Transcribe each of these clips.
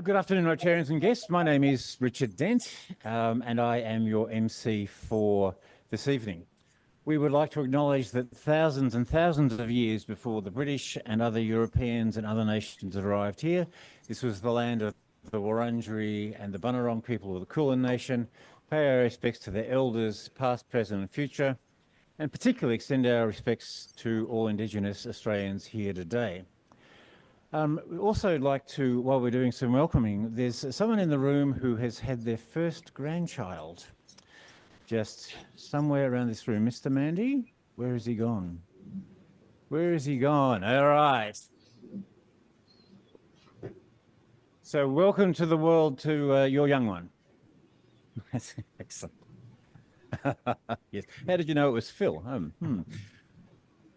Good afternoon, Rotarians and guests. My name is Richard Dent, and I am your MC for this evening. We would like to acknowledge that thousands and thousands of years before the British and other Europeans and other nations arrived here, this was the land of the Wurundjeri and the Bunurong people of the Kulin Nation. Pay our respects to their elders, past, present and future, and particularly extend our respects to all Indigenous Australians here today. We also like to, while we're doing some welcoming, there's someone in the room who has had their first grandchild. Just somewhere around this room. Mr. Mandy, where has he gone? Where has he gone? All right. So welcome to the world to your young one. Excellent. Yes. How did you know it was Phil?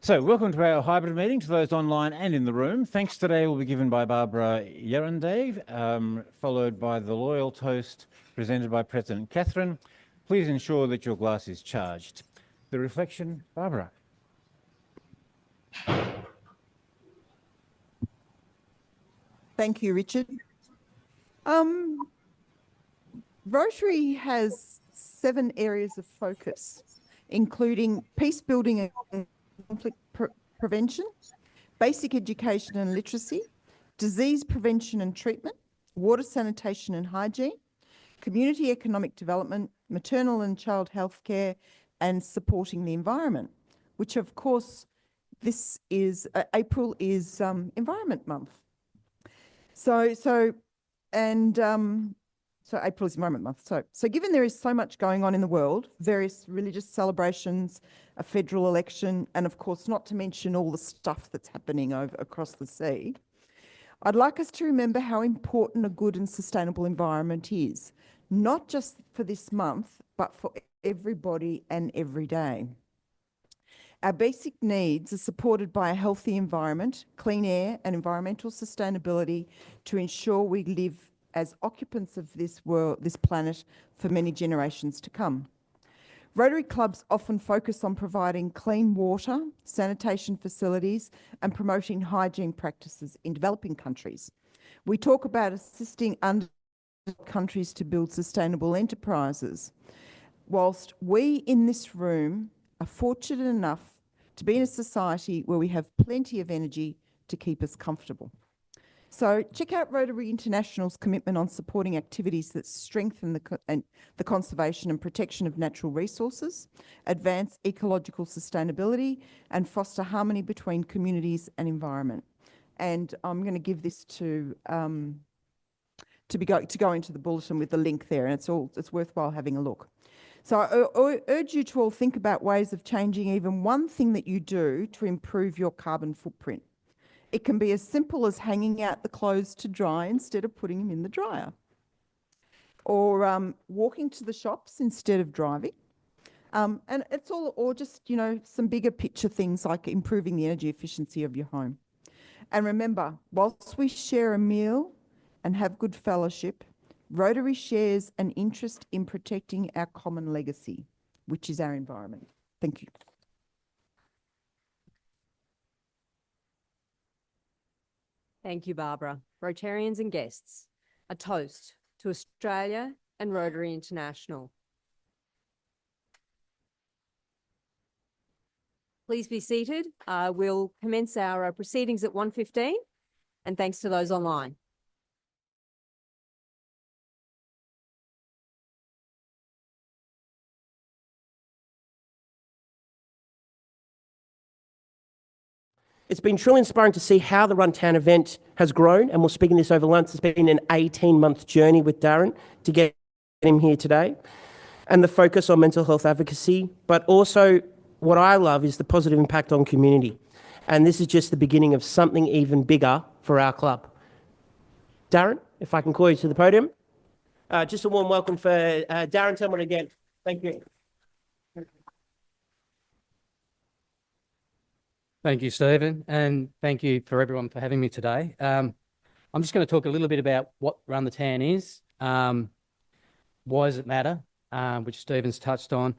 So welcome to our hybrid meeting to those online and in the room. Thanks today will be given by Barbara Yarrandave, followed by the loyal toast presented by President Catherine. Please ensure that your glass is charged. The reflection, Barbara. Thank you, Richard. Rotary has 7 areas of focus, including peace building and conflict prevention, basic education and literacy, disease prevention and treatment, water sanitation and hygiene, community economic development, maternal and child health care, and supporting the environment, which of course this is, April is Environment Month. So April is Environment Month. So given there is so much going on in the world, various religious celebrations, a federal election, and of course, not to mention all the stuff that's happening across the sea, I'd like us to remember how important a good and sustainable environment is, not just for this month, but for everybody and every day. Our basic needs are supported by a healthy environment, clean air, and environmental sustainability to ensure we live as occupants of this world, this planet, for many generations to come. Rotary clubs often focus on providing clean water, sanitation facilities, and promoting hygiene practices in developing countries. We talk about assisting underdeveloped countries to build sustainable enterprises. Whilst we in this room are fortunate enough to be in a society where we have plenty of energy to keep us comfortable. So check out Rotary International's commitment on supporting activities that strengthen the conservation and protection of natural resources, advance ecological sustainability, and foster harmony between communities and environment. And I'm going to give this to go into the bulletin with the link there, and it's worthwhile having a look. So I urge you to all think about ways of changing even one thing that you do to improve your carbon footprint. It can be as simple as hanging out the clothes to dry instead of putting them in the dryer, or walking to the shops instead of driving. And it's all, or just, you know, some bigger picture things like improving the energy efficiency of your home. And remember, whilst we share a meal and have good fellowship, Rotary shares an interest in protecting our common legacy, which is our environment. Thank you. Thank you, Barbara. Rotarians and guests, a toast to Australia and Rotary International. Please be seated. We'll commence our proceedings at 1:15, and thanks to those online. It's been truly inspiring to see how the Runtown event has grown, and we'll speak in this over lunch. It's been an 18-month journey with Darren to get him here today, and the focus on mental health advocacy, but also what I love is the positive impact on community. And this is just the beginning of something even bigger for our club. Darren, if I can call you to the podium. Just a warm welcome for Darren Tillman again. Thank you. Thank you, Stephen, and thank you for everyone for having me today. I'm just going to talk a little bit about what Run the Town is, why does it matter, which Stephen's touched on,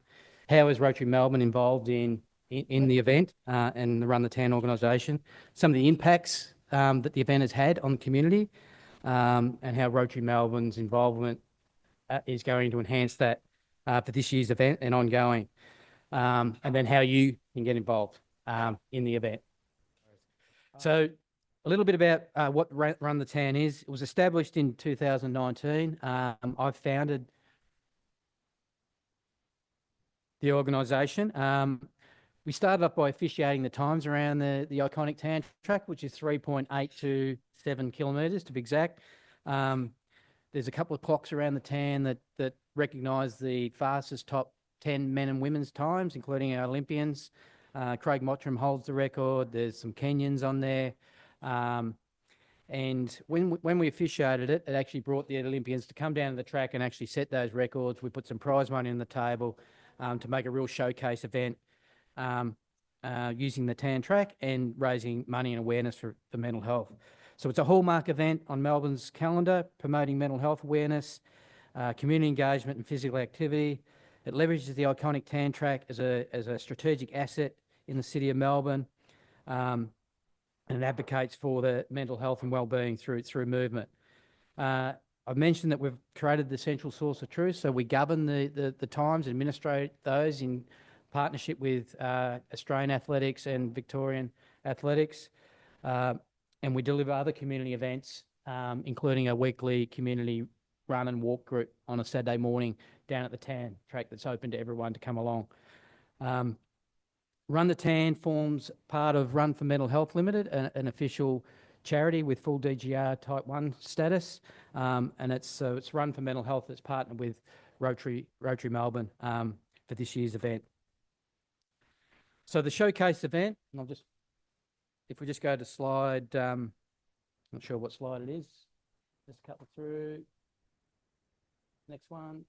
how is Rotary Melbourne involved in the event and the Run the Town organisation, some of the impacts that the event has had on the community, and how Rotary Melbourne's involvement is going to enhance that for this year's event and ongoing, and then how you can get involved in the event. So a little bit about what Run the Tan is. It was established in 2019. I founded the organisation. We started off by officiating the times around the iconic tan track, which is 3.827 kilometres to be exact. There's a couple of clocks around the tan that recognise the fastest top 10 men and women's times, including our Olympians. Craig Mottram holds the record. There's some Kenyans on there. And when we officiated it, it actually brought the Olympians to come down to the track and actually set those records. We put some prize money on the table to make a real showcase event using the tan track and raising money and awareness for mental health. So it's a hallmark event on Melbourne's calendar, promoting mental health awareness, community engagement and physical activity. It leverages the iconic tan track as a strategic asset in the city of Melbourne, and it advocates for the mental health and wellbeing through movement. I've mentioned that we've created the central source of truth, so we govern the times, administrate those in partnership with Australian Athletics and Victorian Athletics, and we deliver other community events, including a weekly community run and walk group on a Saturday morning down at the tan track that's open to everyone to come along. Run the Tan forms part of Run for Mental Health Limited, an official charity with full DGR Type 1 status, and it's Run for Mental Health that's partnered with Rotary Melbourne for this year's event. So the showcase event, and if we just go to slide, not sure what slide it is, just couple through. Next one.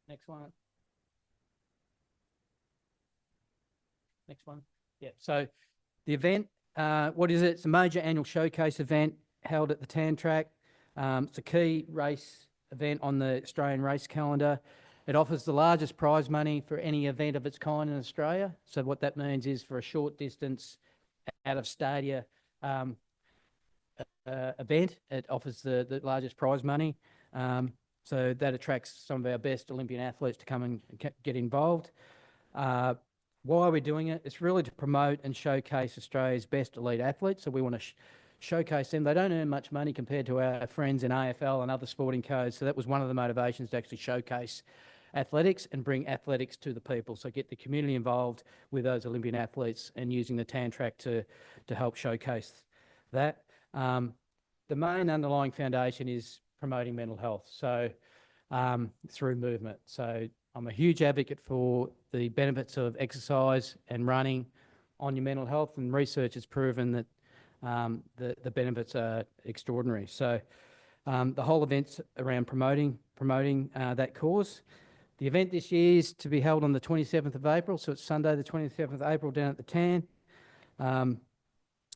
Next one. Next one. Yeah, so the event, what is it? It's a major annual showcase event held at the tan track. It's a key race event on the Australian race calendar. It offers the largest prize money for any event of its kind in Australia. So what that means is for a short distance out of stadia event, it offers the largest prize money. So that attracts some of our best Olympian athletes to come and get involved. Why are we doing it? It's really to promote and showcase Australia's best elite athletes. So we want to showcase them. They don't earn much money compared to our friends in AFL and other sporting codes. So that was one of the motivations to actually showcase athletics and bring athletics to the people. So get the community involved with those Olympian athletes and using the tan track to help showcase that. The main underlying foundation is promoting mental health. So through movement. So I'm a huge advocate for the benefits of exercise and running on your mental health, and research has proven that the benefits are extraordinary. So the whole event's around promoting that cause. The event this year is to be held on the 27th of April, so it's Sunday the 27th of April down at the Tan, and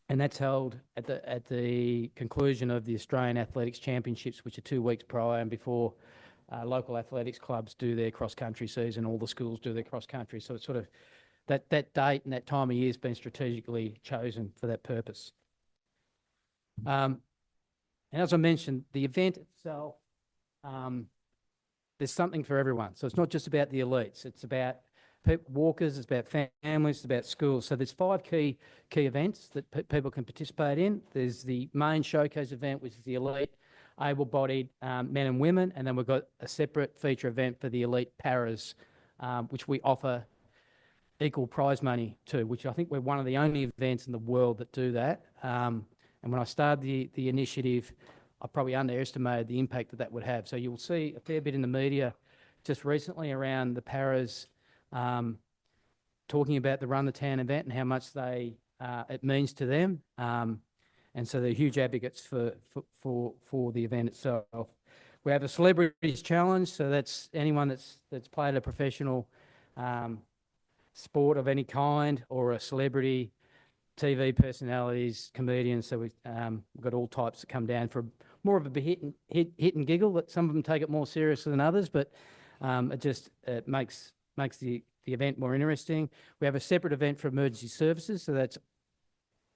that's held at the conclusion of the Australian Athletics Championships, which are 2 weeks prior and before local athletics clubs do their cross-country season, all the schools do their cross-country. So it's sort of that date and that time of year has been strategically chosen for that purpose. And as I mentioned, the event itself, there's something for everyone. So it's not just about the elites. It's about walkers, it's about families, it's about schools. So there's 5 key events that people can participate in. There's the main showcase event, which is the elite able-bodied men and women, and then we've got a separate feature event for the elite paras, which we offer equal prize money to, which I think we're one of the only events in the world that do that. And when I started the initiative, I probably underestimated the impact that would have. So you'll see a fair bit in the media just recently around the paras talking about the Run the Tan event and how much it means to them. And so they're huge advocates for the event itself. We have a celebrities challenge, so that's anyone that's played a professional sport of any kind, or a celebrity, TV personalities, comedians. So we've got all types that come down for more of a hit and giggle. That some of them take it more seriously than others, but it makes the event more interesting. We have a separate event for emergency services, so that's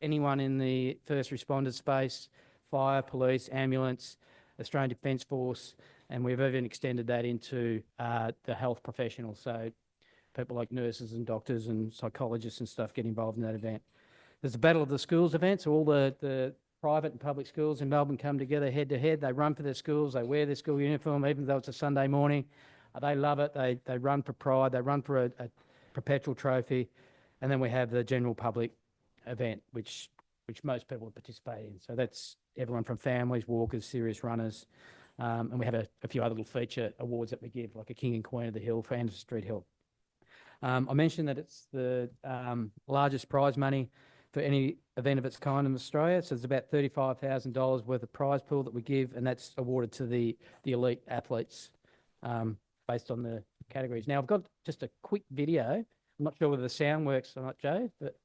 anyone in the first responder space, fire, police, ambulance, Australian Defence Force, and we've even extended that into the health professionals. So people like nurses and doctors and psychologists and stuff get involved in that event. There's the Battle of the Schools event, so all the private and public schools in Melbourne come together head to head. They run for their schools, they wear their school uniform, even though it's a Sunday morning. They love it. They run for pride, they run for a perpetual trophy. And then we have the general public event, which most people participate in. So that's everyone from families, walkers, serious runners. And we have a few other little feature awards that we give, like a King and Queen of the Hill for Anderson Street Hill. I mentioned that it's the largest prize money for any event of its kind in Australia. So it's about $35,000 worth of prize pool that we give, and that's awarded to the elite athletes based on the categories. Now, I've got just a quick video. I'm not sure whether the sound works or not, Joe, but...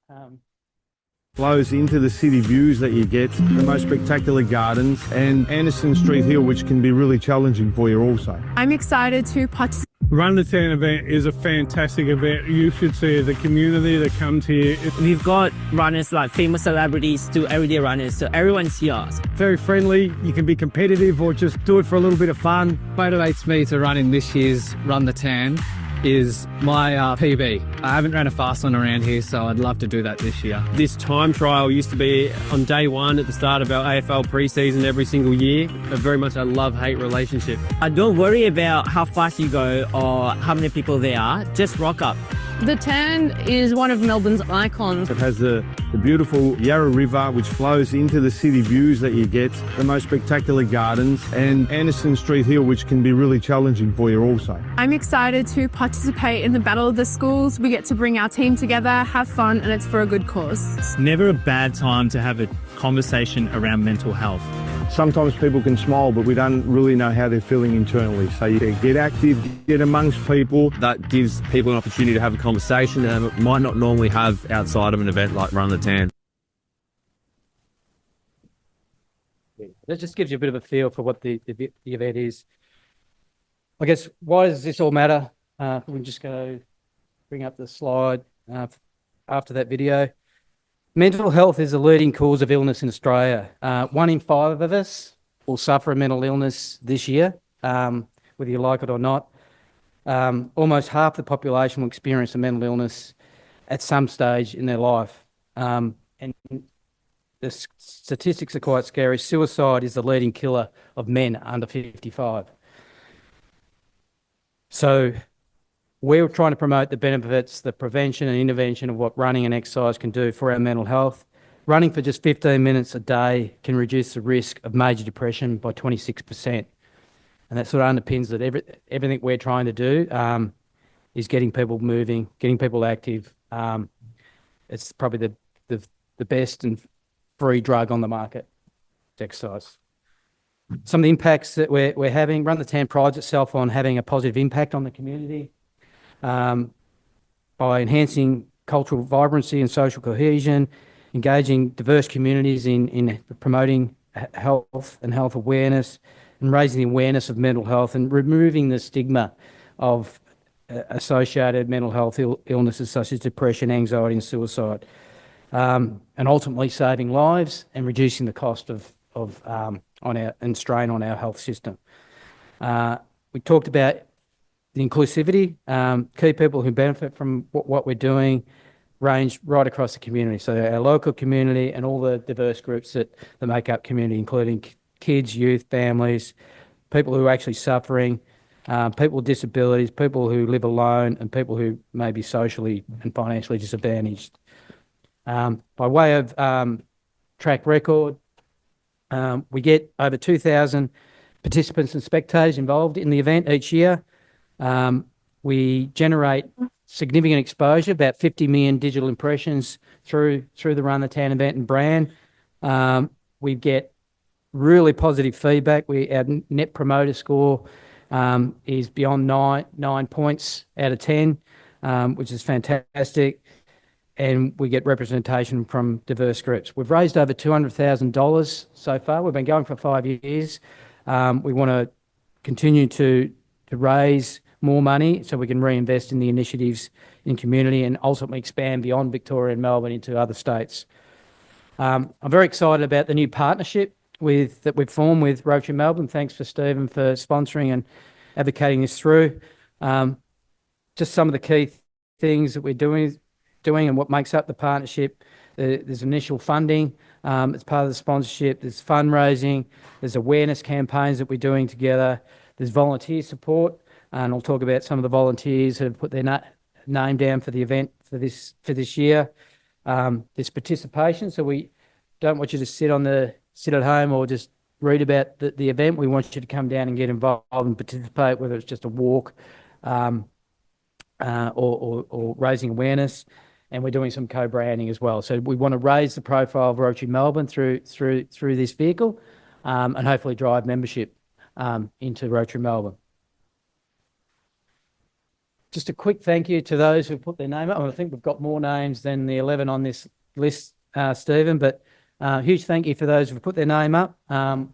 Flows into the city views that you get, the most spectacular gardens, and Anderson Street Hill, which can be really challenging for you also. I'm excited to participate. Run the Town event is a fantastic event. You should see the community that comes here. We've got runners like famous celebrities to everyday runners, so everyone's here. Very friendly, you can be competitive or just do it for a little bit of fun. Motivates me to run in this year's Run the Tan is my PB. I haven't ran a fast one around here, so I'd love to do that this year. This time trial used to be on day one at the start of our AFL pre-season every single year. Very much a love-hate relationship. Don't worry about how fast you go or how many people there are, just rock up. The Tan is one of Melbourne's icons. It has the beautiful Yarra River, which flows into the city views that you get, the most spectacular gardens, and Anderson Street Hill, which can be really challenging for you also. I'm excited to participate in the Battle of the Schools. We get to bring our team together, have fun, and it's for a good cause. It's never a bad time to have a conversation around mental health. Sometimes people can smile, but we don't really know how they're feeling internally. So you get active, get amongst people. That gives people an opportunity to have a conversation that they might not normally have outside of an event like Run the Tan. That just gives you a bit of a feel for what the event is. I guess, why does this all matter? We'll just go bring up the slide after that video. Mental health is a leading cause of illness in Australia. 1 in 5 of us will suffer a mental illness this year, whether you like it or not. Almost half the population will experience a mental illness at some stage in their life. And the statistics are quite scary. Suicide is the leading killer of men under 55. So we're trying to promote the benefits, the prevention and intervention of what running and exercise can do for our mental health. Running for just 15 minutes a day can reduce the risk of major depression by 26%. And that sort of underpins that everything we're trying to do is getting people moving, getting people active. It's probably the best and free drug on the market, exercise. Some of the impacts that we're having, Run the Tan prides itself on having a positive impact on the community. By enhancing cultural vibrancy and social cohesion, engaging diverse communities in promoting health and health awareness, and raising the awareness of mental health and removing the stigma of associated mental health illnesses such as depression, anxiety and suicide, and ultimately saving lives and reducing the cost and strain on our health system. We talked about the inclusivity, key people who benefit from what we're doing range right across the community. So our local community and all the diverse groups that make up community, including kids, youth, families, people who are actually suffering, people with disabilities, people who live alone, and people who may be socially and financially disadvantaged. By way of track record, we get over 2,000 participants and spectators involved in the event each year. We generate significant exposure, about 50 million digital impressions through the Run the Tan event and brand. We get really positive feedback. Our net promoter score is beyond 9 points out of 10, which is fantastic. And we get representation from diverse groups. We've raised over $200,000 so far. We've been going for 5 years. We want to continue to raise more money so we can reinvest in the initiatives in community and ultimately expand beyond Victoria and Melbourne into other states. I'm very excited about the new partnership that we've formed with Rotary Melbourne. Thanks for Stephen for sponsoring and advocating this through. Just some of the key things that we're doing and what makes up the partnership. There's initial funding as part of the sponsorship. There's fundraising. There's awareness campaigns that we're doing together. There's volunteer support, and I'll talk about some of the volunteers who have put their name down for the event for this year. There's participation, so we don't want you to sit at home or just read about the event. We want you to come down and get involved and participate, whether it's just a walk or raising awareness. And we're doing some co-branding as well. So we want to raise the profile of Rotary Melbourne through this vehicle, and hopefully drive membership into Rotary Melbourne. Just a quick thank you to those who put their name up. I think we've got more names than the 11 on this list, Stephen, but huge thank you for those who've put their name up.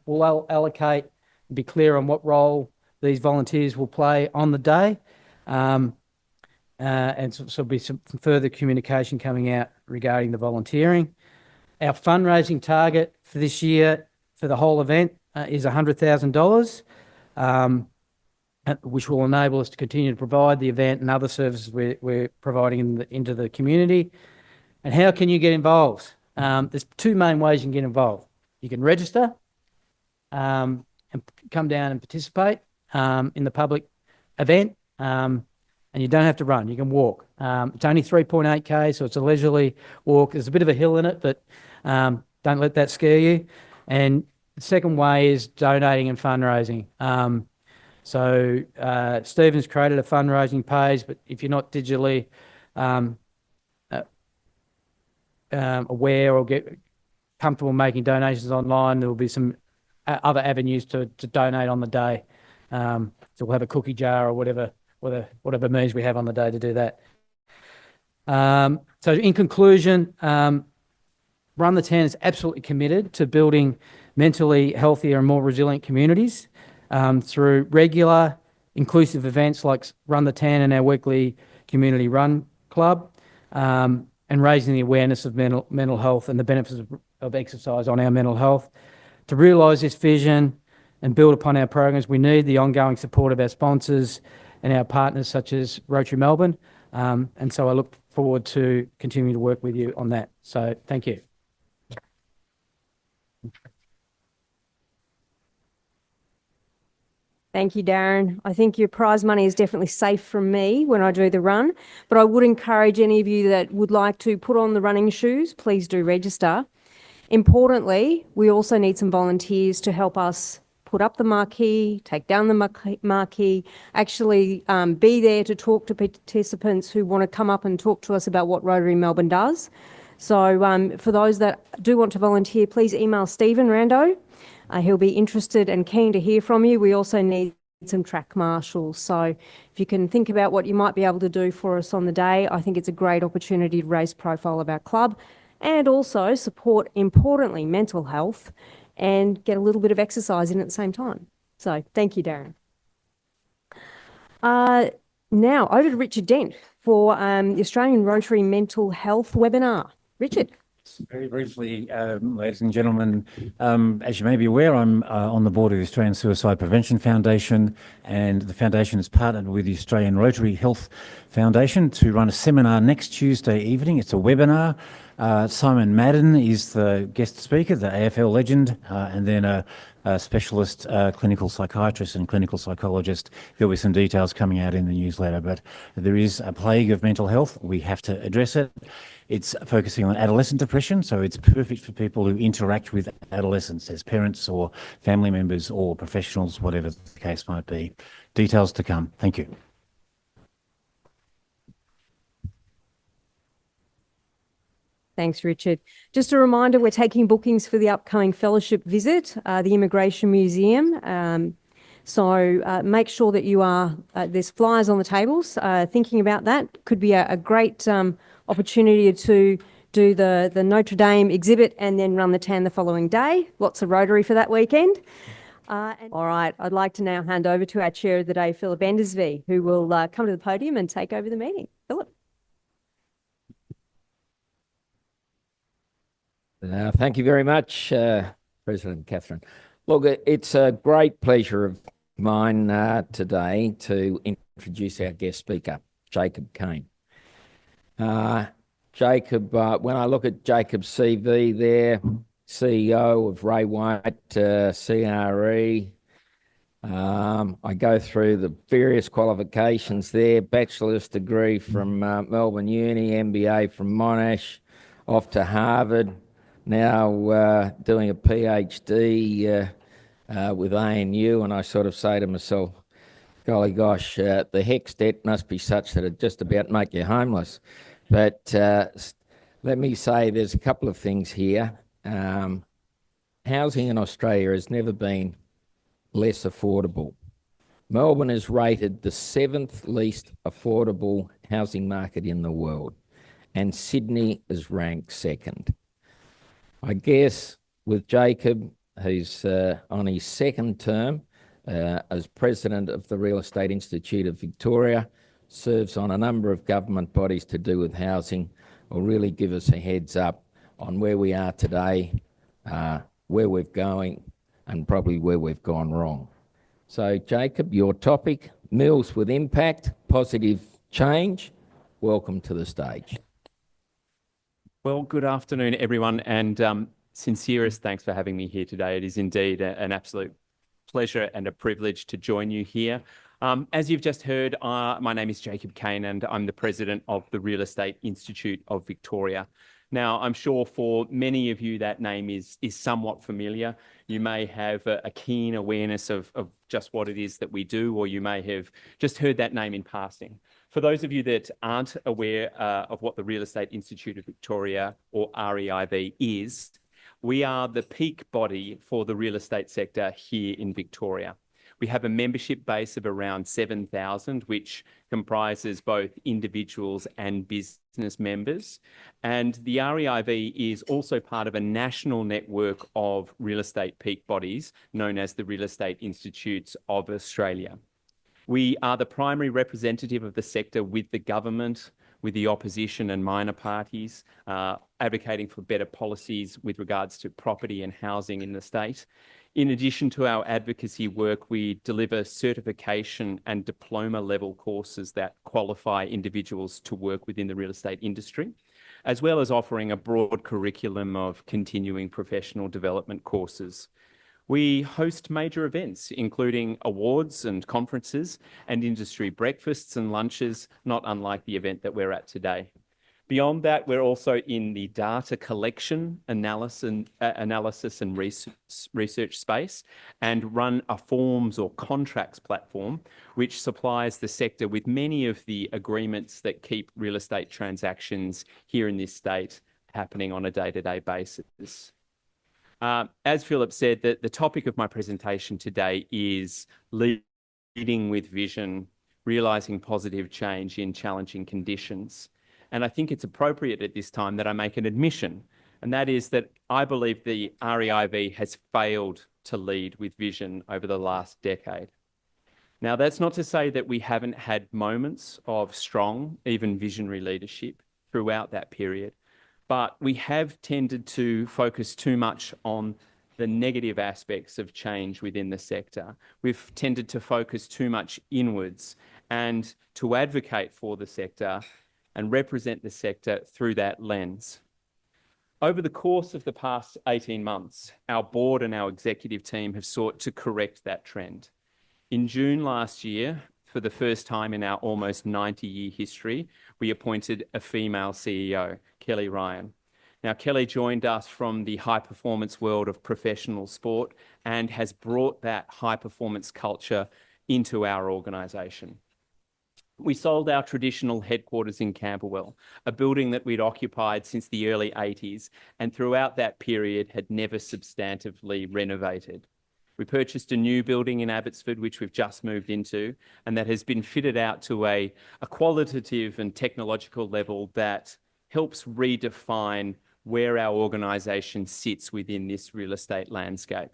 We'll allocate and be clear on what role these volunteers will play on the day. And so there'll be some further communication coming out regarding the volunteering. Our fundraising target for this year for the whole event is $100,000, which will enable us to continue to provide the event and other services we're providing into the community. And how can you get involved? There's two main ways you can get involved. You can register and come down and participate in the public event. And you don't have to run, you can walk. It's only 3.8K, so it's a leisurely walk. There's a bit of a hill in it, but don't let that scare you. And the second way is donating and fundraising. So Stephen's created a fundraising page, but if you're not digitally aware or get comfortable making donations online, there will be some other avenues to donate on the day. So we'll have a cookie jar or whatever means we have on the day to do that. So in conclusion, Run the Tan is absolutely committed to building mentally healthier and more resilient communities through regular, inclusive events like Run the Tan and our weekly community run club, and raising the awareness of mental health and the benefits of exercise on our mental health. To realise this vision and build upon our programs, we need the ongoing support of our sponsors and our partners such as Rotary Melbourne. And so I look forward to continuing to work with you on that. So thank you. Thank you, Darren. I think your prize money is definitely safe from me when I do the run, but I would encourage any of you that would like to put on the running shoes, please do register. Importantly, we also need some volunteers to help us put up the marquee, take down the marquee, actually be there to talk to participants who want to come up and talk to us about what Rotary Melbourne does. So for those that do want to volunteer, please email Stephen Rando. He'll be interested and keen to hear from you. We also need some track marshals. So if you can think about what you might be able to do for us on the day, I think it's a great opportunity to raise profile of our club and also support, importantly, mental health and get a little bit of exercise in at the same time. So thank you, Darren. Now over to Richard Dent for the Australian Rotary Mental Health webinar. Richard. Very briefly, ladies and gentlemen, as you may be aware, I'm on the board of the Australian Suicide Prevention Foundation, and the foundation has partnered with the Australian Rotary Health Foundation to run a seminar next Tuesday evening. It's a webinar. Simon Madden is the guest speaker, the AFL legend, and then a specialist clinical psychiatrist and clinical psychologist. There'll be some details coming out in the newsletter, but there is a plague of mental health. We have to address it. It's focusing on adolescent depression, so it's perfect for people who interact with adolescents as parents or family members or professionals, whatever the case might be. Details to come. Thank you. Thanks, Richard. Just a reminder, we're taking bookings for the upcoming fellowship visit, the Immigration Museum. So make sure that you are, there's flyers on the tables, thinking about that. Could be a great opportunity to do the Notre Dame exhibit and then run the TAN the following day. Lots of Rotary for that weekend. All right, I'd like to now hand over to our Chair of the Day, Philip Endersby, who will come to the podium and take over the meeting. Philip. Thank you very much, President Catherine. Look, it's a great pleasure of mine today to introduce our guest speaker, Jacob Kane. Jacob, when I look at Jacob's CV there, CEO of Ray White CRE, I go through the various qualifications there, bachelor's degree from Melbourne Uni, MBA from Monash, off to Harvard, now doing a PhD with ANU, and I sort of say to myself, golly gosh, the HECS debt must be such that it just about make you homeless. But let me say there's a couple of things here. Housing in Australia has never been less affordable. Melbourne is rated the 7th least affordable housing market in the world, and Sydney is ranked 2nd. I guess with Jacob, who's on his 2nd term as President of the Real Estate Institute of Victoria, serves on a number of government bodies to do with housing, will really give us a heads up on where we are today, where we're going, and probably where we've gone wrong. So, Jacob, your topic, Mills with Impact, Positive Change. Welcome to the stage. Well, good afternoon, everyone, and sincerest thanks for having me here today. It is indeed an absolute pleasure and a privilege to join you here. As you've just heard, my name is Jacob Kane, and I'm the President of the Real Estate Institute of Victoria. Now, I'm sure for many of you that name is somewhat familiar. You may have a keen awareness of just what it is that we do, or you may have just heard that name in passing. For those of you that aren't aware of what the Real Estate Institute of Victoria, or REIV, is, we are the peak body for the real estate sector here in Victoria. We have a membership base of around 7,000, which comprises both individuals and business members. And the REIV is also part of a national network of real estate peak bodies known as the Real Estate Institutes of Australia. We are the primary representative of the sector with the government, with the opposition and minor parties, advocating for better policies with regards to property and housing in the state. In addition to our advocacy work, we deliver certification and diploma level courses that qualify individuals to work within the real estate industry, as well as offering a broad curriculum of continuing professional development courses. We host major events, including awards and conferences and industry breakfasts and lunches, not unlike the event that we're at today. Beyond that, we're also in the data collection, analysis and research space, and run a forms or contracts platform, which supplies the sector with many of the agreements that keep real estate transactions here in this state happening on a day-to-day basis. As Philip said, the topic of my presentation today is leading with vision, realising positive change in challenging conditions. And I think it's appropriate at this time that I make an admission, and that is that I believe the REIV has failed to lead with vision over the last decade. Now, that's not to say that we haven't had moments of strong, even visionary leadership throughout that period, but we have tended to focus too much on the negative aspects of change within the sector. We've tended to focus too much inwards and to advocate for the sector and represent the sector through that lens. Over the course of the past 18 months, our board and our executive team have sought to correct that trend. In June last year, for the first time in our almost 90-year history, we appointed a female CEO, Kelly Ryan. Now, Kelly joined us from the high-performance world of professional sport and has brought that high-performance culture into our organisation. We sold our traditional headquarters in Camberwell, a building that we'd occupied since the early 80s and throughout that period had never substantively renovated. We purchased a new building in Abbotsford, which we've just moved into, and that has been fitted out to a qualitative and technological level that helps redefine where our organisation sits within this real estate landscape.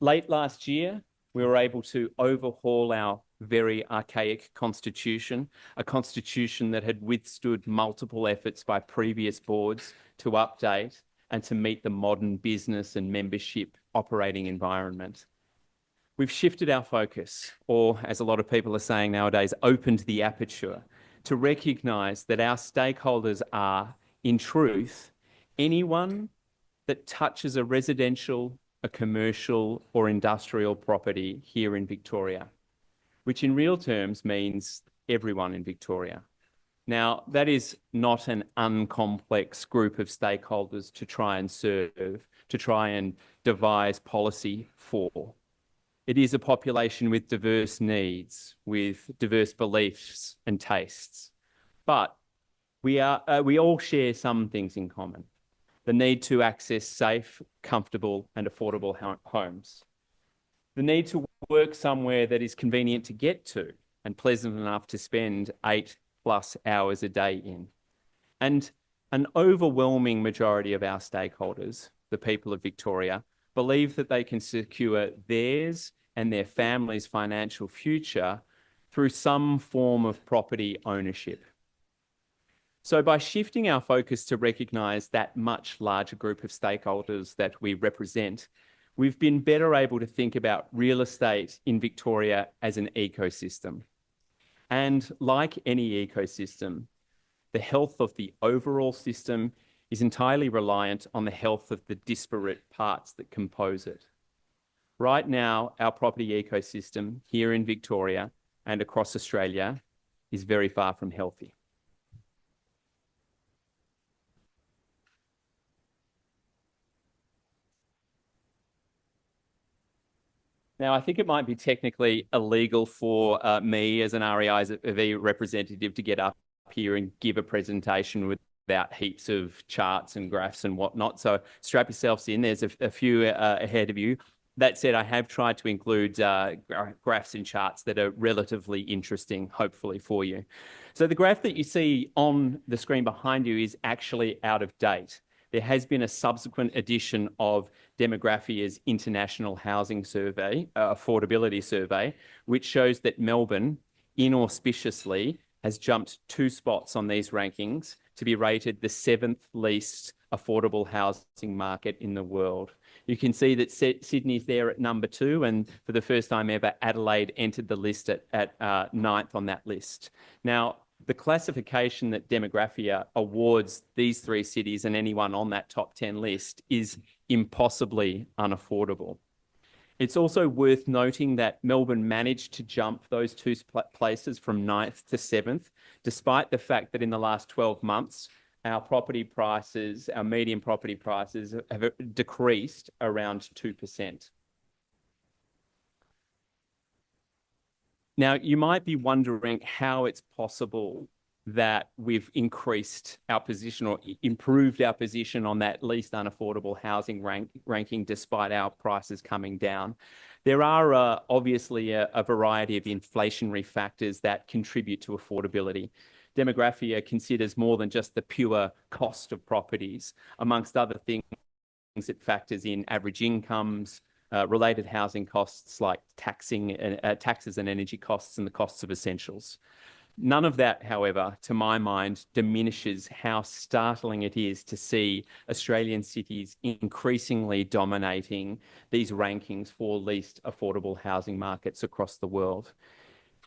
Late last year, we were able to overhaul our very archaic constitution, a constitution that had withstood multiple efforts by previous boards to update and to meet the modern business and membership operating environment. We've shifted our focus, or as a lot of people are saying nowadays, opened the aperture to recognise that our stakeholders are, in truth, anyone that touches a residential, a commercial or industrial property here in Victoria, which in real terms means everyone in Victoria. Now, that is not an uncomplex group of stakeholders to try and serve, to try and devise policy for. It is a population with diverse needs, with diverse beliefs and tastes. But we all share some things in common. The need to access safe, comfortable and affordable homes. The need to work somewhere that is convenient to get to and pleasant enough to spend 8+ hours a day in. And an overwhelming majority of our stakeholders, the people of Victoria, believe that they can secure theirs and their family's financial future through some form of property ownership. So by shifting our focus to recognise that much larger group of stakeholders that we represent, we've been better able to think about real estate in Victoria as an ecosystem. And like any ecosystem, the health of the overall system is entirely reliant on the health of the disparate parts that compose it. Right now, our property ecosystem here in Victoria and across Australia is very far from healthy. Now, I think it might be technically illegal for me as an REIV representative to get up here and give a presentation without heaps of charts and graphs and whatnot. So strap yourselves in. There's a few ahead of you. That said, I have tried to include graphs and charts that are relatively interesting, hopefully, for you. So the graph that you see on the screen behind you is actually out of date. There has been a subsequent edition of Demographia's International Housing Survey, Affordability Survey, which shows that Melbourne, inauspiciously, has jumped 2 spots on these rankings to be rated the 7th least affordable housing market in the world. You can see that Sydney's there at number 2, and for the first time ever, Adelaide entered the list at 9th on that list. Now, the classification that Demographia awards these 3 cities and anyone on that top 10 list is impossibly unaffordable. It's also worth noting that Melbourne managed to jump those 2 places from 9th to 7th, despite the fact that in the last 12 months, our property prices, our median property prices have decreased around 2%. Now, you might be wondering how it's possible that we've increased our position or improved our position on that least unaffordable housing ranking despite our prices coming down. There are obviously a variety of inflationary factors that contribute to affordability. Demographia considers more than just the pure cost of properties. Amongst other things, it factors in average incomes, related housing costs like taxes and energy costs and the costs of essentials. None of that, however, to my mind, diminishes how startling it is to see Australian cities increasingly dominating these rankings for least affordable housing markets across the world.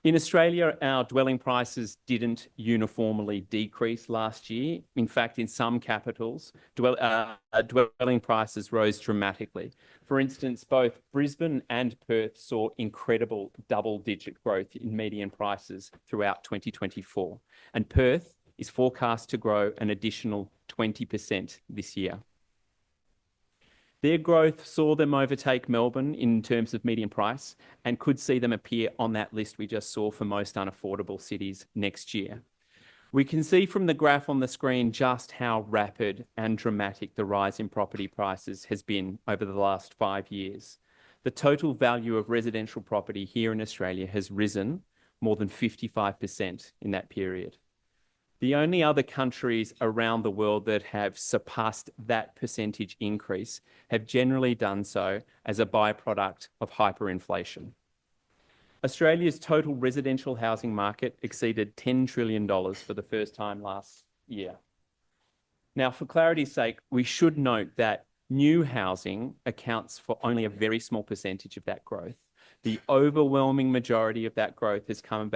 In Australia, our dwelling prices didn't uniformly decrease last year. In fact, in some capitals, dwelling prices rose dramatically. For instance, both Brisbane and Perth saw incredible double-digit growth in median prices throughout 2024, and Perth is forecast to grow an additional 20% this year. Their growth saw them overtake Melbourne in terms of median price and could see them appear on that list we just saw for most unaffordable cities next year. We can see from the graph on the screen just how rapid and dramatic the rise in property prices has been over the last 5 years. The total value of residential property here in Australia has risen more than 55% in that period. The only other countries around the world that have surpassed that percentage increase have generally done so as a byproduct of hyperinflation. Australia's total residential housing market exceeded $10 trillion for the first time last year. Now, for clarity's sake, we should note that new housing accounts for only a very small percentage of that growth. The overwhelming majority of that growth has come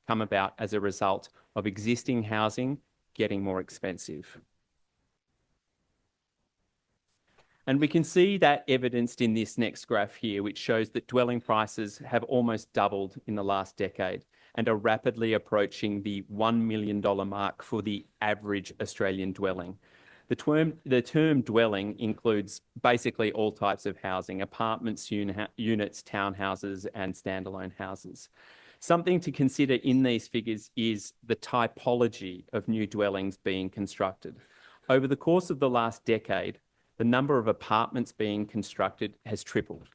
about as a result of existing housing getting more expensive. And we can see that evidenced in this next graph here, which shows that dwelling prices have almost doubled in the last decade and are rapidly approaching the $1 million mark for the average Australian dwelling. The term dwelling includes basically all types of housing: apartments, units, townhouses, and standalone houses. Something to consider in these figures is the typology of new dwellings being constructed. Over the course of the last decade, the number of apartments being constructed has tripled.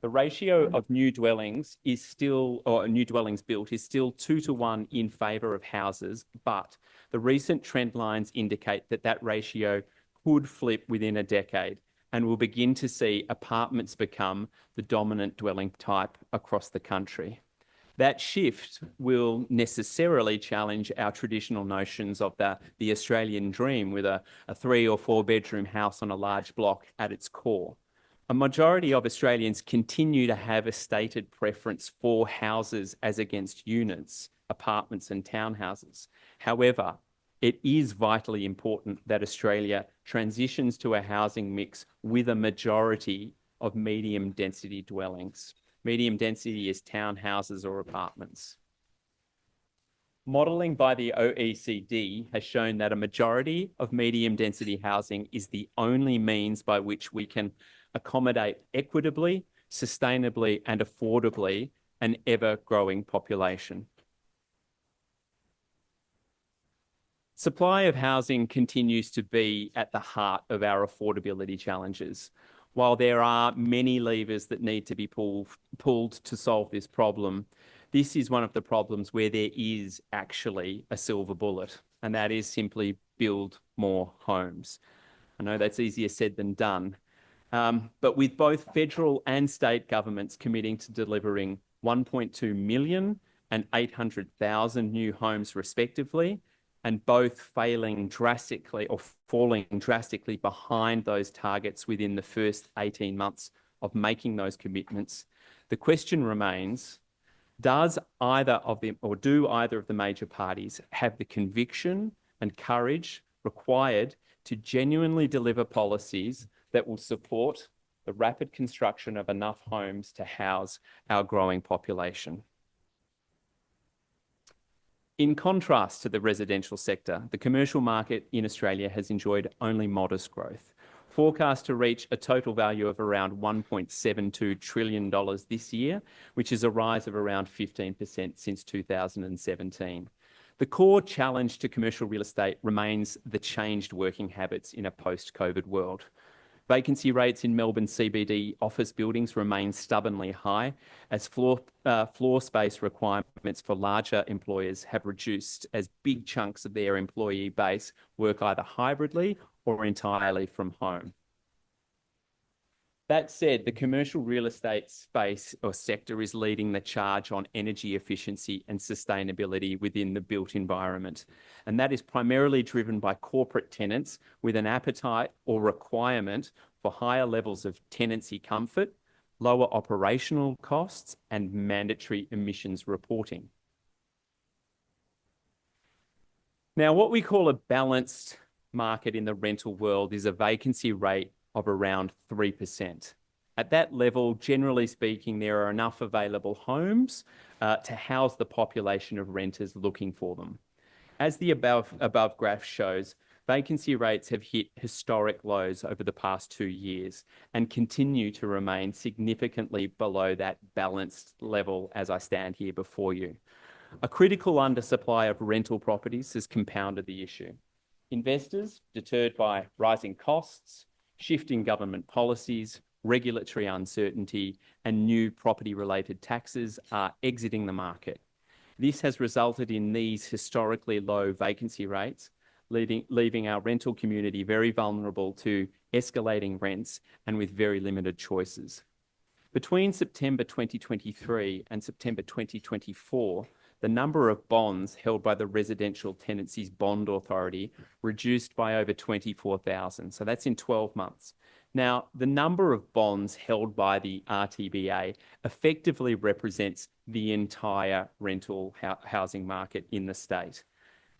The ratio of new dwellings built is still 2 to 1 in favour of houses, but the recent trend lines indicate that that ratio could flip within a decade, and we'll begin to see apartments become the dominant dwelling type across the country. That shift will necessarily challenge our traditional notions of the Australian dream with a 3 or 4 bedroom house on a large block at its core. A majority of Australians continue to have a stated preference for houses as against units, apartments and townhouses. However, it is vitally important that Australia transitions to a housing mix with a majority of medium density dwellings. Medium density is townhouses or apartments. Modelling by the OECD has shown that a majority of medium density housing is the only means by which we can accommodate equitably, sustainably, and affordably an ever-growing population. Supply of housing continues to be at the heart of our affordability challenges. While there are many levers that need to be pulled to solve this problem, this is one of the problems where there is actually a silver bullet, and that is simply build more homes. I know that's easier said than done, but with both federal and state governments committing to delivering 1.2 million and 800,000 new homes respectively, and both failing drastically or falling drastically behind those targets within the first 18 months of making those commitments, the question remains, do either of the major parties have the conviction and courage required to genuinely deliver policies that will support the rapid construction of enough homes to house our growing population? In contrast to the residential sector, the commercial market in Australia has enjoyed only modest growth, forecast to reach a total value of around $1.72 trillion this year, which is a rise of around 15% since 2017. The core challenge to commercial real estate remains the changed working habits in a post-COVID world. Vacancy rates in Melbourne CBD office buildings remain stubbornly high as floor space requirements for larger employers have reduced as big chunks of their employee base work either hybridly or entirely from home. That said, the commercial real estate space or sector is leading the charge on energy efficiency and sustainability within the built environment. And that is primarily driven by corporate tenants with an appetite or requirement for higher levels of tenancy comfort, lower operational costs, and mandatory emissions reporting. Now, what we call a balanced market in the rental world is a vacancy rate of around 3%. At that level, generally speaking, there are enough available homes to house the population of renters looking for them. As the above graph shows, vacancy rates have hit historic lows over the past 2 years and continue to remain significantly below that balanced level as I stand here before you. A critical undersupply of rental properties has compounded the issue. Investors, deterred by rising costs, shifting government policies, regulatory uncertainty, and new property-related taxes are exiting the market. This has resulted in these historically low vacancy rates, leaving our rental community very vulnerable to escalating rents and with very limited choices. Between September 2023 and September 2024, the number of bonds held by the Residential Tenancies Bond Authority reduced by over 24,000. So that's in 12 months. Now, the number of bonds held by the RTBA effectively represents the entire rental housing market in the state.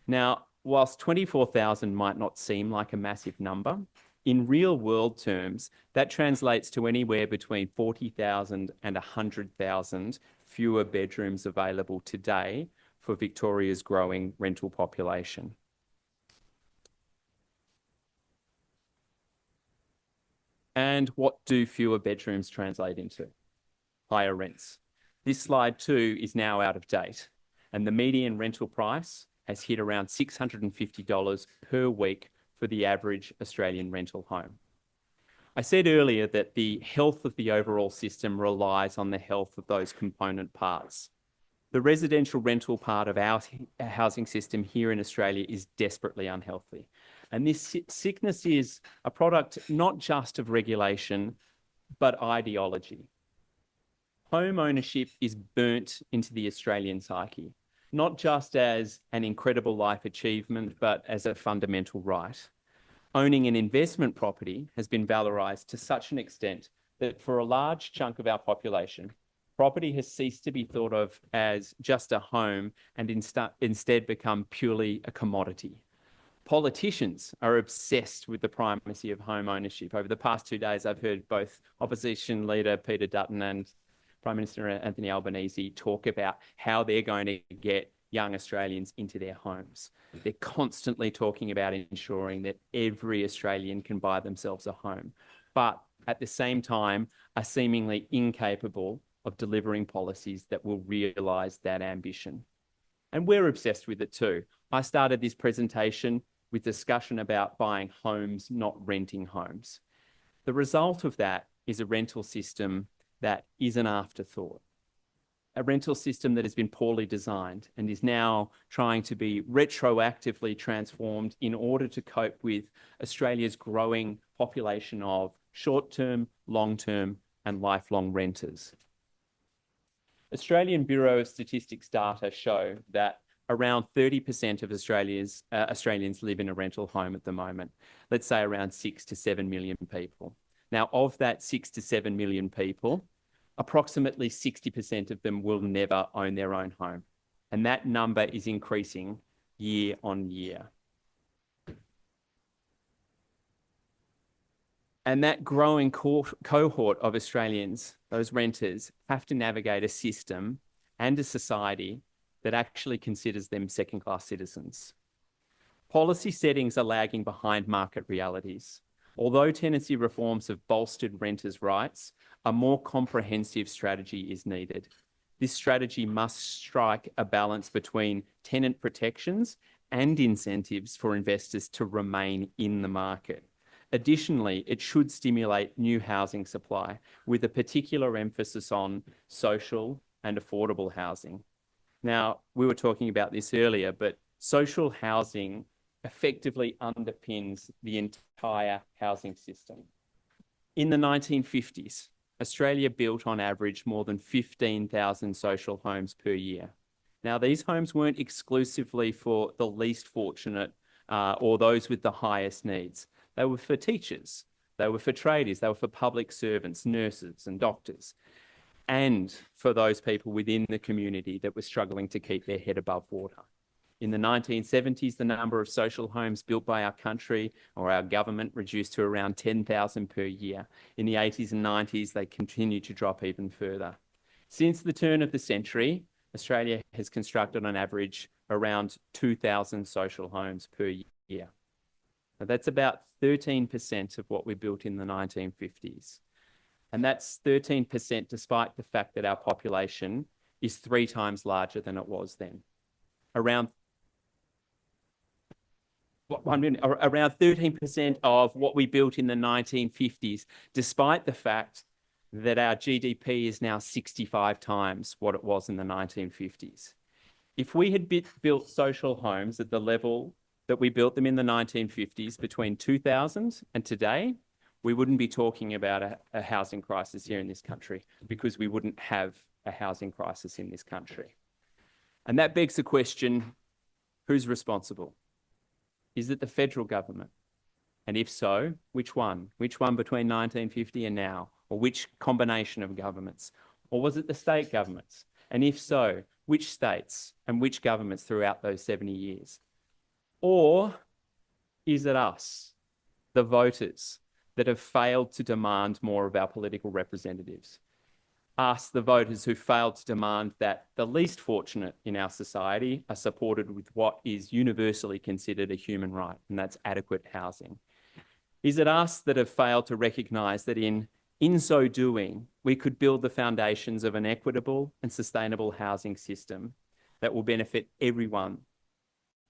Now, whilst 24,000 might not seem like a massive number, in real world terms, that translates to anywhere between 40,000 and 100,000 fewer bedrooms available today for Victoria's growing rental population. And what do fewer bedrooms translate into? Higher rents. This slide too is now out of date, and the median rental price has hit around $650 per week for the average Australian rental home. I said earlier that the health of the overall system relies on the health of those component parts. The residential rental part of our housing system here in Australia is desperately unhealthy. And this sickness is a product not just of regulation, but ideology. Home ownership is burnt into the Australian psyche, not just as an incredible life achievement, but as a fundamental right. Owning an investment property has been valorised to such an extent that for a large chunk of our population, property has ceased to be thought of as just a home and instead become purely a commodity. Politicians are obsessed with the primacy of home ownership. Over the past 2 days, I've heard both opposition leader Peter Dutton and Prime Minister Anthony Albanese talk about how they're going to get young Australians into their homes. They're constantly talking about ensuring that every Australian can buy themselves a home, but at the same time are seemingly incapable of delivering policies that will realise that ambition. And we're obsessed with it too. I started this presentation with discussion about buying homes, not renting homes. The result of that is a rental system that is an afterthought. A rental system that has been poorly designed and is now trying to be retroactively transformed in order to cope with Australia's growing population of short-term, long-term and lifelong renters. Australian Bureau of Statistics data show that around 30% of Australians live in a rental home at the moment. Let's say around 6 to 7 million people. Now, of that 6 to 7 million people, approximately 60% of them will never own their own home. And that number is increasing year on year. And that growing cohort of Australians, those renters, have to navigate a system and a society that actually considers them second-class citizens. Policy settings are lagging behind market realities. Although tenancy reforms have bolstered renters' rights, a more comprehensive strategy is needed. This strategy must strike a balance between tenant protections and incentives for investors to remain in the market. Additionally, it should stimulate new housing supply with a particular emphasis on social and affordable housing. Now, we were talking about this earlier, but social housing effectively underpins the entire housing system. In the 1950s, Australia built on average more than 15,000 social homes per year. Now, these homes weren't exclusively for the least fortunate or those with the highest needs. They were for teachers, they were for tradies, they were for public servants, nurses and doctors, and for those people within the community that were struggling to keep their head above water. In the 1970s, the number of social homes built by our country or our government reduced to around 10,000 per year. In the 80s and 90s, they continued to drop even further. Since the turn of the century, Australia has constructed on average around 2,000 social homes per year. Now, that's about 13% of what we built in the 1950s. And that's 13% despite the fact that our population is 3 times larger than it was then. Around 13% of what we built in the 1950s, despite the fact that our GDP is now 65 times what it was in the 1950s. If we had built social homes at the level that we built them in the 1950s between 2000 and today, we wouldn't be talking about a housing crisis here in this country, because we wouldn't have a housing crisis in this country. And that begs the question, who's responsible? Is it the federal government? And if so, which one? Which one between 1950 and now? Or which combination of governments? Or was it the state governments? And if so, which states and which governments throughout those 70 years? Or is it us, the voters, that have failed to demand more of our political representatives? Us, the voters, who failed to demand that the least fortunate in our society are supported with what is universally considered a human right, and that's adequate housing. Is it us that have failed to recognise that in so doing, we could build the foundations of an equitable and sustainable housing system that will benefit everyone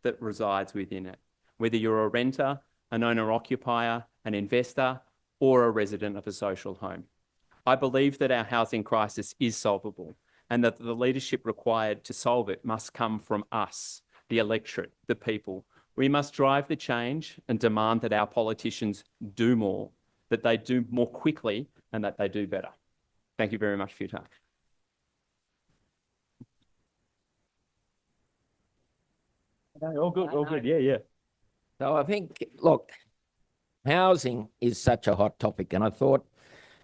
that resides within it, whether you're a renter, an owner-occupier, an investor, or a resident of a social home? I believe that our housing crisis is solvable, and that the leadership required to solve it must come from us, the electorate, the people. We must drive the change and demand that our politicians do more, that they do more quickly, and that they do better. Thank you very much for your time. All good, all good. Yeah. So I think, look, housing is such a hot topic, and I thought,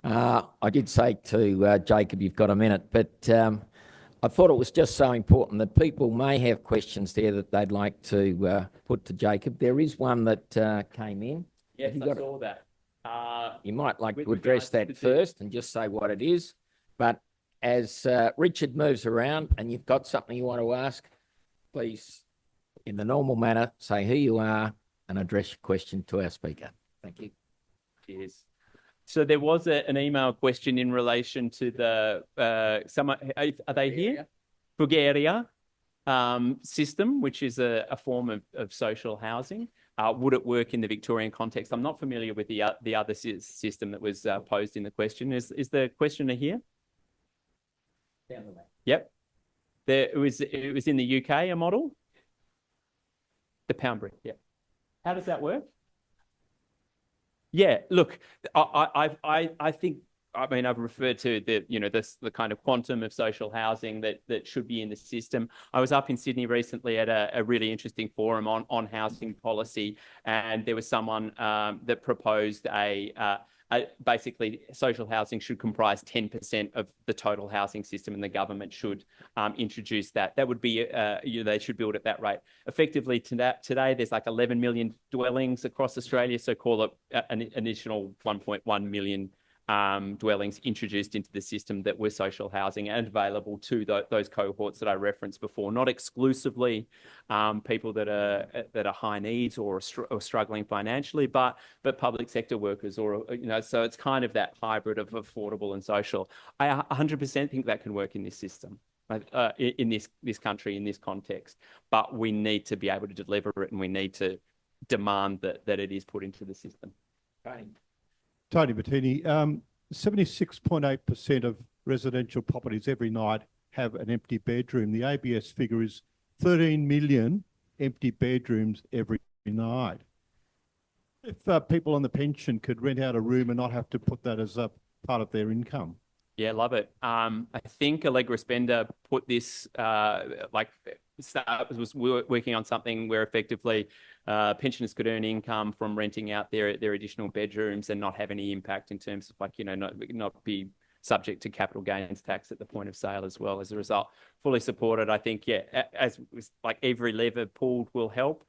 I did say to Jacob, you've got a minute, but I thought it was just so important that people may have questions there that they'd like to put to Jacob. There is one that came in. Yes, I saw that. You might like to address that first and just say what it is. But as Richard moves around and you've got something you want to ask, please, in the normal manner, say who you are and address your question to our speaker. Thank you. Cheers. So there was an email question in relation to the, are they here? Bulgaria system, which is a form of social housing. Would it work in the Victorian context? I'm not familiar with the other system that was posed in the question. Is the questioner here? Down the way. Yep. It was in the UK, a model? The pound brick, yeah. How does that work? Yeah, look, I think, I mean, I've referred to the kind of quantum of social housing that should be in the system. I was up in Sydney recently at a really interesting forum on housing policy, and there was someone that proposed basically social housing should comprise 10% of the total housing system, and the government should introduce that. That would be, they should build at that rate. Effectively, today there's like 11 million dwellings across Australia, so call it an additional 1.1 million dwellings introduced into the system that were social housing and available to those cohorts that I referenced before, not exclusively people that are high needs or struggling financially, but public sector workers, or so it's kind of that hybrid of affordable and social. I 100% think that can work in this system, in this country, in this context, but we need to be able to deliver it, and we need to demand that it is put into the system. Tony Bettini, 76.8% of residential properties every night have an empty bedroom. The ABS figure is 13 million empty bedrooms every night. If people on the pension could rent out a room and not have to put that as a part of their income. Yeah, love it. I think Allegra Spender put this, was working on something where effectively pensioners could earn income from renting out their additional bedrooms and not have any impact in terms of not be subject to capital gains tax at the point of sale as well. As a result, fully supported. I think, yeah, as like every lever pulled will help.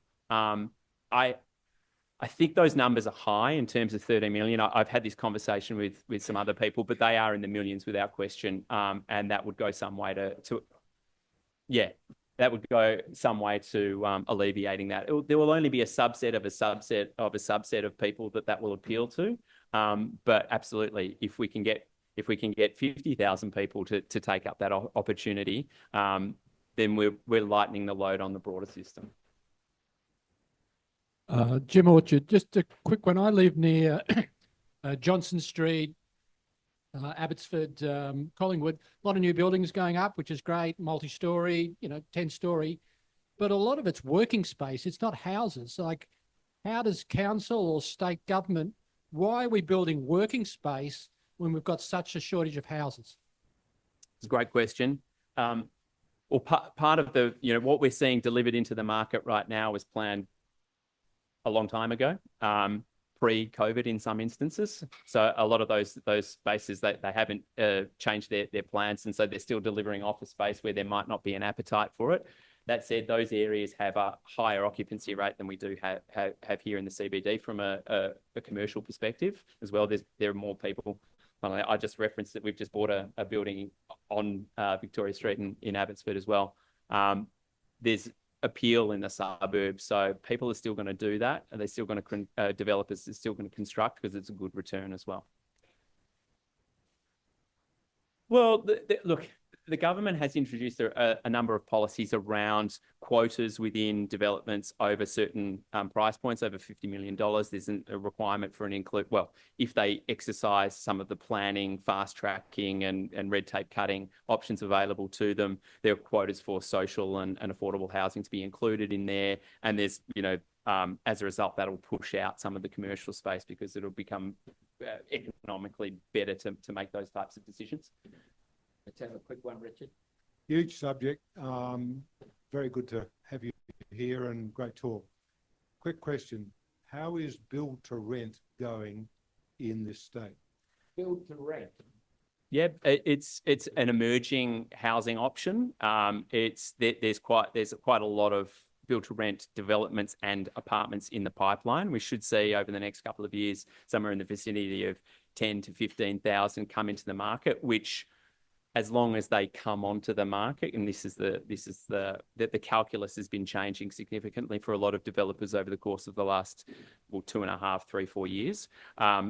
I think those numbers are high in terms of 13 million. I've had this conversation with some other people, but they are in the millions without question. And that would go some way to alleviating that. There will only be a subset of a subset of a subset of people that will appeal to. But absolutely, if we can get 50,000 people to take up that opportunity, then we're lightening the load on the broader system. Jim Orchard, just a quick one. I live near Johnson Street, Abbotsford, Collingwood. A lot of new buildings going up, which is great, multi-storey, 10-storey. But a lot of it's working space. It's not houses. Like, how does council or state government why are we building working space when we've got such a shortage of houses? It's a great question. Well, part of the, what we're seeing delivered into the market right now was planned a long time ago, pre-COVID in some instances. So a lot of those spaces, they haven't changed their plans, and so they're still delivering office space where there might not be an appetite for it. That said, those areas have a higher occupancy rate than we do have here in the CBD from a commercial perspective as well. There are more people. I just referenced that we've just bought a building on Victoria Street in Abbotsford as well. There's appeal in the suburbs, so people are still going to do that, and they're still going to developers are still going to construct because it's a good return as well. Well, look, the government has introduced a number of policies around quotas within developments over certain price points, over $50 million. There's a requirement for if they exercise some of the planning, fast tracking and red tape cutting options available to them, there are quotas for social and affordable housing to be included in there. And there's, as a result, that'll push out some of the commercial space because it'll become economically better to make those types of decisions. Let's have a quick one, Richard. Huge subject. Very good to have you here and great talk. Quick question. How is build to rent going in this state? Build to rent. Yeah, it's an emerging housing option. There's quite a lot of build to rent developments and apartments in the pipeline. We should see over the next couple of years somewhere in the vicinity of 10 to 15,000 come into the market, which, as long as they come onto the market, and this is the calculus has been changing significantly for a lot of developers over the course of the last 2.5, 3, 4 years.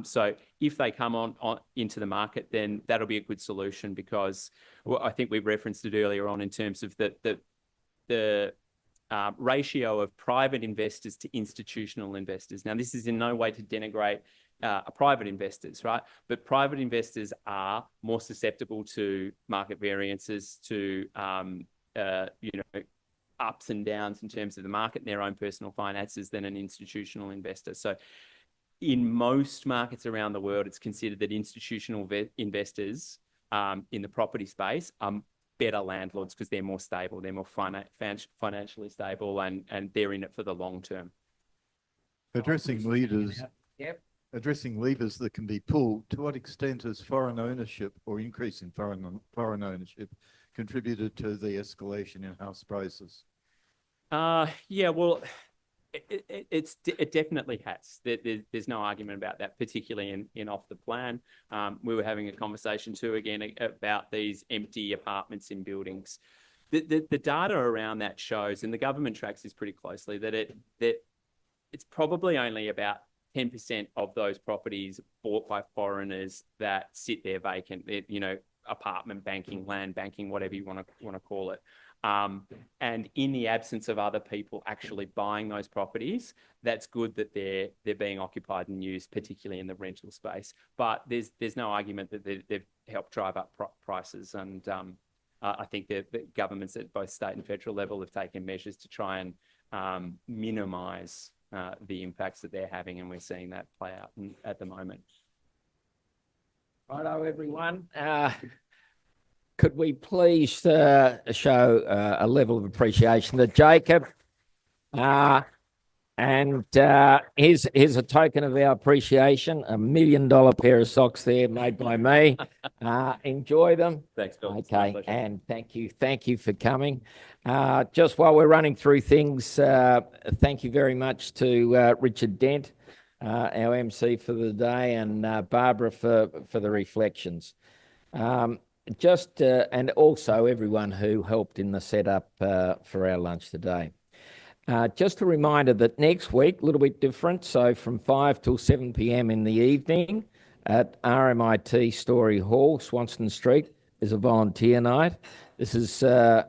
So if they come on into the market, then that'll be a good solution because I think we referenced it earlier on in terms of the ratio of private investors to institutional investors. Now, this is in no way to denigrate private investors, right? But private investors are more susceptible to market variances, to ups and downs in terms of the market and their own personal finances than an institutional investor. So in most markets around the world, it's considered that institutional investors in the property space are better landlords because they're more stable, they're more financially stable, and they're in it for the long term. Addressing leaders. Yep. Addressing levers that can be pulled, to what extent has foreign ownership or increase in foreign ownership contributed to the escalation in house prices? Yeah, well, it definitely has. There's no argument about that, particularly in off the plan. We were having a conversation too, again, about these empty apartments in buildings. The data around that shows, and the government tracks this pretty closely, that it's probably only about 10% of those properties bought by foreigners that sit there vacant, apartment banking, land banking, whatever you want to call it. And in the absence of other people actually buying those properties, that's good that they're being occupied and used, particularly in the rental space. But there's no argument that they've helped drive up prices. And I think that the governments at both state and federal level have taken measures to try and minimise the impacts that they're having, and we're seeing that play out at the moment. Righto, everyone. Could we please show a level of appreciation to Jacob? And here's a token of our appreciation, $1 million pair of socks there made by me. Enjoy them. Thanks, Bill. Okay, and thank you for coming. Just while we're running through things, thank you very much to Richard Dent, our MC for the day, and Barbara for the reflections. And also everyone who helped in the setup for our lunch today. Just a reminder that next week, a little bit different, so from 5 till 7 p.m. in the evening at RMIT Story Hall, Swanston Street, is a volunteer night. This is,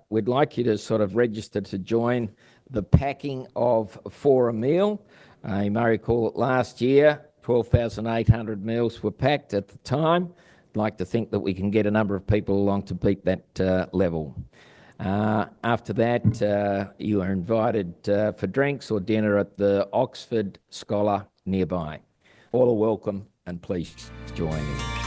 we'd like you to sort of register to join the packing of For a Meal. You may recall that last year, 12,800 meals were packed at the time. I'd like to think that we can get a number of people along to beat that level. After that, you are invited for drinks or dinner at the Oxford Scholar nearby. All are welcome, and please join in.